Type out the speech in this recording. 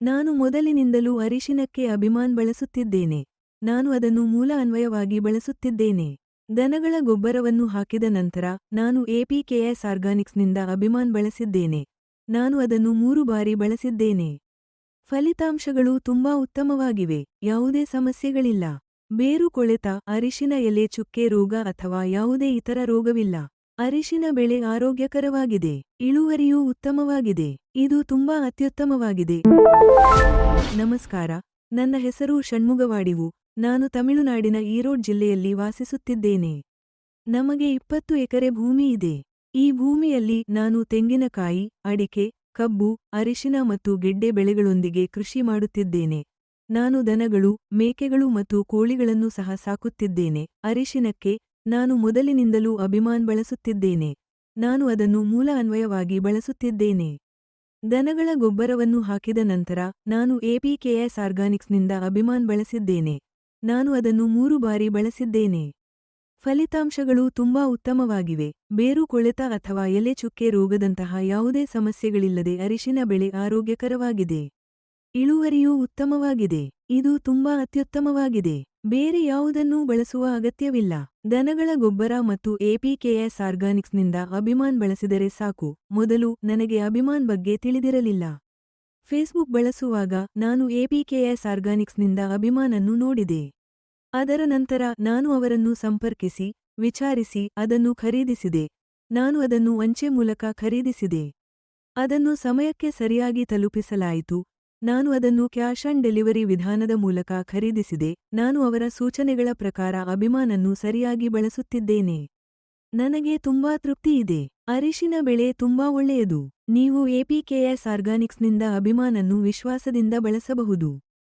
ನಾನು ಮೊದಲಿನಿಂದಲೂ ಅರಿಶಿನಕ್ಕೆ ಅಭಿಮಾನ್ ಬಳಸುತ್ತಿದ್ದೇನೆ. ನಾನು ಅದನ್ನು ಮೂಲ ಅನ್ವಯವಾಗಿ ಬಳಸುತ್ತಿದ್ದೇನೆ. ದನಗಳ ಗೊಬ್ಬರವನ್ನು ಹಾಕಿದ ನಂತರ ನಾನು ಎಪಿಕೆಎಸ್ ಆರ್ಗಾನಿಕ್ಸ್ನಿಂದ ಅಭಿಮಾನ್ ಬಳಸಿದ್ದೇನೆ. ನಾನು ಅದನ್ನು 3 ಬಾರಿ ಬಳಸಿದ್ದೇನೆ. ಫಲಿತಾಂಶಗಳು ತುಂಬಾ ಉತ್ತಮವಾಗಿವೆ. ಯಾವುದೇ ಸಮಸ್ಯೆಗಳಿಲ್ಲ. ಬೇರು ಕೊಳೆತ, ಅರಿಶಿನ ಎಲೆ ಚುಕ್ಕೆ ರೋಗ ಅಥವಾ ಯಾವುದೇ ಇತರ ರೋಗವಿಲ್ಲ. ಅರಿಶಿನ ಬೆಳೆ ಆರೋಗ್ಯಕರವಾಗಿದೆ. ಇಳುವರಿಯೂ ಉತ್ತಮವಾಗಿದೆ. ಇದು ತುಂಬಾ ಅತ್ಯುತ್ತಮವಾಗಿದೆ. ನಮಸ್ಕಾರ, ನನ್ನ ಹೆಸರು ಷಣ್ಮುಗವಾಡಿವು. ನಾನು ತಮಿಳುನಾಡಿನ ಈರೋಡ್ ಜಿಲ್ಲೆಯಲ್ಲಿ ವಾಸಿಸುತ್ತಿದ್ದೇನೆ. ನಮಗೆ 20 ಎಕರೆ ಭೂಮಿ ಇದೆ. ಈ ಭೂಮಿಯಲ್ಲಿ ನಾನು ತೆಂಗಿನಕಾಯಿ, ಅಡಿಕೆ, ಕಬ್ಬು, ಅರಿಶಿನ ಮತ್ತು ಗೆಡ್ಡೆ ಬೆಳೆಗಳೊಂದಿಗೆ ಕೃಷಿ ಮಾಡುತ್ತಿದ್ದೇನೆ. ನಾನು ದನಗಳು, ಮೇಕೆಗಳು ಮತ್ತು ಕೋಳಿಗಳನ್ನು ಸಹ ಸಾಕುತ್ತಿದ್ದೇನೆ. ಅರಿಶಿನಕ್ಕೆ ನಾನು ಮೊದಲಿನಿಂದಲೂ ಅಭಿಮಾನ್ ಬಳಸುತ್ತಿದ್ದೇನೆ. ನಾನು ಅದನ್ನು ಮೂಲ ಅನ್ವಯವಾಗಿ ಬಳಸುತ್ತಿದ್ದೇನೆ. ದನಗಳ ಗೊಬ್ಬರವನ್ನು ಹಾಕಿದ ನಂತರ ನಾನು ಎಪಿಕೆಎಸ್ ಆರ್ಗಾನಿಕ್ಸ್ನಿಂದ ಅಭಿಮಾನ್ ಬಳಸಿದ್ದೇನೆ. ನಾನು ಅದನ್ನು 3 ಬಾರಿ ಬಳಸಿದ್ದೇನೆ. ಫಲಿತಾಂಶಗಳು ತುಂಬಾ ಉತ್ತಮವಾಗಿವೆ. ಬೇರು ಕೊಳೆತ ಅಥವಾ ಎಲೆ ಚುಕ್ಕೆ ರೋಗದಂತಹ ಯಾವುದೇ ಸಮಸ್ಯೆಗಳಿಲ್ಲದೆ ಅರಿಶಿನ ಬೆಳೆ ಆರೋಗ್ಯಕರವಾಗಿದೆ. ಇಳುವರಿಯೂ ಉತ್ತಮವಾಗಿದೆ. ಇದು ತುಂಬಾ ಅತ್ಯುತ್ತಮವಾಗಿದೆ. ಬೇರೆ ಯಾವುದನ್ನೂ ಬಳಸುವ ಅಗತ್ಯವಿಲ್ಲ. ದನಗಳ ಗೊಬ್ಬರ ಮತ್ತು ಎಪಿಕೆಎಸ್ ಆರ್ಗಾನಿಕ್ಸ್ನಿಂದ ಅಭಿಮಾನ್ ಬಳಸಿದರೆ ಸಾಕು. ಮೊದಲು ನನಗೆ ಅಭಿಮಾನ್ ಬಗ್ಗೆ ತಿಳಿದಿರಲಿಲ್ಲ. ಫೇಸ್ಬುಕ್ ಬಳಸುವಾಗ ನಾನು ಎಪಿಕೆಎಸ್ ಆರ್ಗಾನಿಕ್ಸ್ನಿಂದ ಅಭಿಮಾನ್ ಅನ್ನು ನೋಡಿದೆ. ಅದರ ನಂತರ ನಾನು ಅವರನ್ನು ಸಂಪರ್ಕಿಸಿ, ವಿಚಾರಿಸಿ ಅದನ್ನು ಖರೀದಿಸಿದೆ. ನಾನು ಅದನ್ನು ಅಂಚೆ ಮೂಲಕ ಖರೀದಿಸಿದೆ. ಅದನ್ನು ಸಮಯಕ್ಕೆ ಸರಿಯಾಗಿ ತಲುಪಿಸಲಾಯಿತು. ನಾನು ಅದನ್ನು ಕ್ಯಾಶ್ ಆನ್ ಡೆಲಿವರಿ ವಿಧಾನದ ಮೂಲಕ ಖರೀದಿಸಿದೆ. ನಾನು ಅವರ ಸೂಚನೆಗಳ ಪ್ರಕಾರ ಅಭಿಮಾನ್ ಅನ್ನು ಸರಿಯಾಗಿ ಬಳಸುತ್ತಿದ್ದೇನೆ. ನನಗೆ ತುಂಬಾ ತೃಪ್ತಿಯಿದೆ. ಅರಿಶಿನ ಬೆಳೆ ತುಂಬಾ ಒಳ್ಳೆಯದು. ನೀವು ಎಪಿಕೆಎಸ್ ಆರ್ಗಾನಿಕ್ಸ್ನಿಂದ ಅಭಿಮಾನ್ ಅನ್ನು ವಿಶ್ವಾಸದಿಂದ ಬಳಸಬಹುದು.